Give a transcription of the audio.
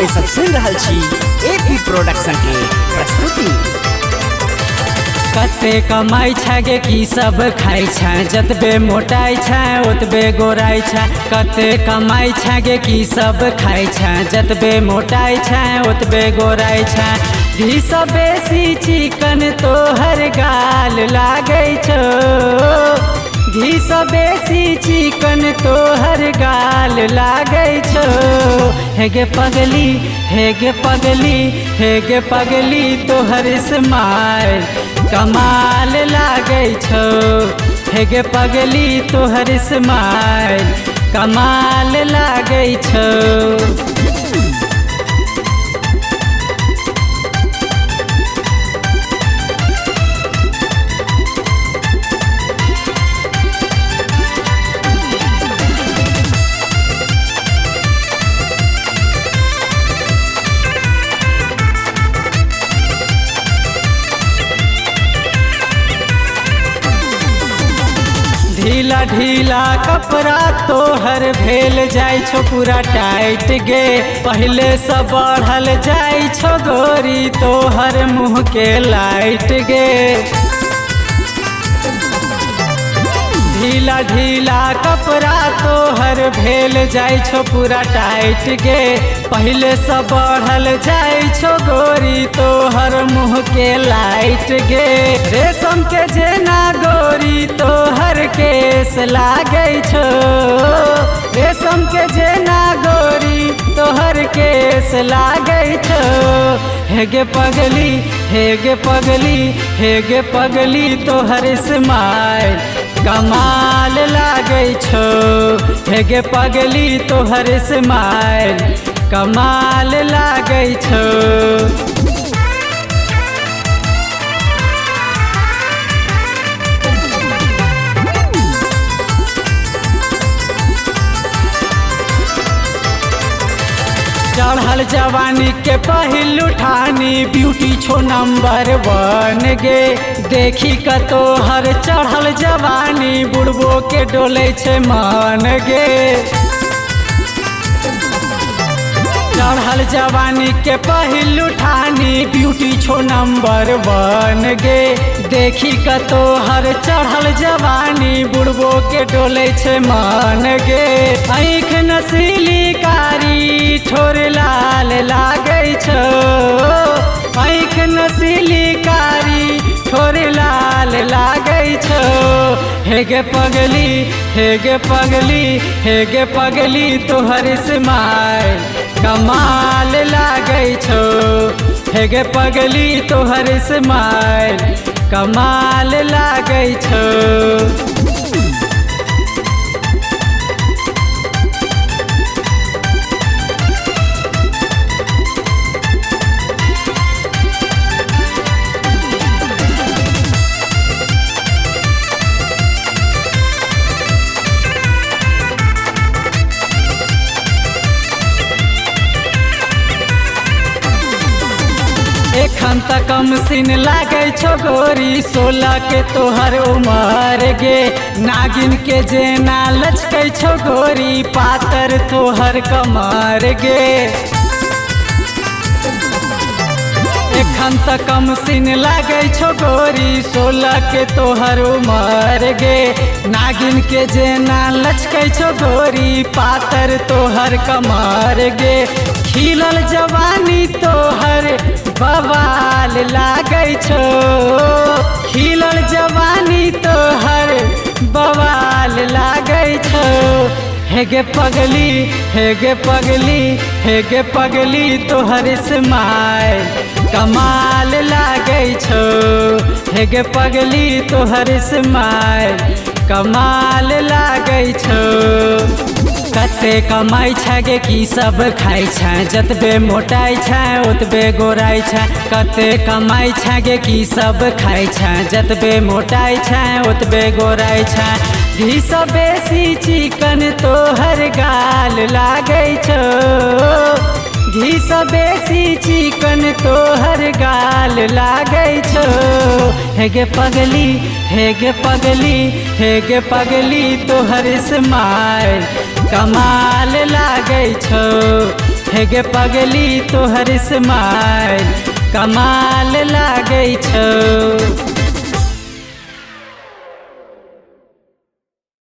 अपने सब सुन रहल छी एपी प्रोडक्शन के प्रस्तुति। कते कमाई छे की सब खाई छे, जतबे मोटाई छे ओतबे गोराई छे। कते कमाई छे की सब खाई छे, जतबे मोटाई छे ओतबे गोराई छे। घी से बेसी चिकन तोहर गाल लागे छो, घी से बेसी चिकन तोहर गाल लागे छो। हेगे पगली हेगे पगली हेगे पगली तोहर स्माइल कमाल लागे छो। हेगे पगली तोहर स्माइल कमाल लागे छो। ढीला ढीला कपड़ा तोहर भेल जाय छो पूरा टाइट गे। पहले से बढ़ल जाय छो गोरी तोहर मुँह के लाइट गे। ढीला ढीला कपड़ा तोहर भेल जाय छो पूरा टाइट गे। पहले से बढ़ल जाय छो गोरी तोहर मुँह के लाइट गे। रेशम के जेना गोरी तोहर केस लागे छो, रेशम के जेना गोरी तोहर केस लागे छो। हेगे पगली हेगे पगली हेगे पगली तोहर स्माइल कमाल लागे छो। हेगे पगली तोहर स्माइल कमाल लागे छो। चढ़ल जवानी के पहिल उठानी ब्यूटी छो नंबर 1 गे। देखी का तोहर चढ़ल जवानी बुढ़बो के डोले छे मान गे। चढ़ल जवानी के पहिल उठानी ब्यूटी छो नंबर 1 गे। देखी का तोहर चढ़ल जवानी बुढ़बो के डोले छे मान गे। आँख नसीली कारी ठोर लाल लागे छो, आँख नसीली कारी ठोर लाल लागे छो। हेगे पगली हेगे पगली हेगे पगली तोहर स्माइल कमाल लागे छो। हेगे पगली तोहर स्माइल कमाल लागे छो। एखन तक कम सीन लागे छो गोरी 16 के तोहर उमर गे। नागिन के जेना लचके छो गोरी पातर तोहर कमर गे। एखन तक कम सीन लागे छो गोरी 16 के तोहर उमर गे। नागिन के जेना लचके छो गोरी पातर तोहर कमर गे। खिलल जवानी तोहर बवाल लागे छो, खिलल जवानी तोहर बवाल लागे छो। हेगे पगली हेगे पगली हेगे पगली तोहर स्माइल कमाल लागे छो। हेगे पगली तोहर स्माइल कमाल लागे छो। कते कमाई छे की सब खाई छे, जतबे मोटाई छे ओतबे गोराई छे। कते कमाई छे की सब खाई छे, जतबे मोटाई छे ओतबे गोराई छे। घी से बेसी चिकन तोहर गाल लागे छो, घी से बेसी चिकन तोहर गाल लागे छो। हेगे पगली हेगे पगली हेगे पगली तोहर स्माइल कमाल लागे छो। हे गे पगली तोहर स्माइल कमाल लागे छौ।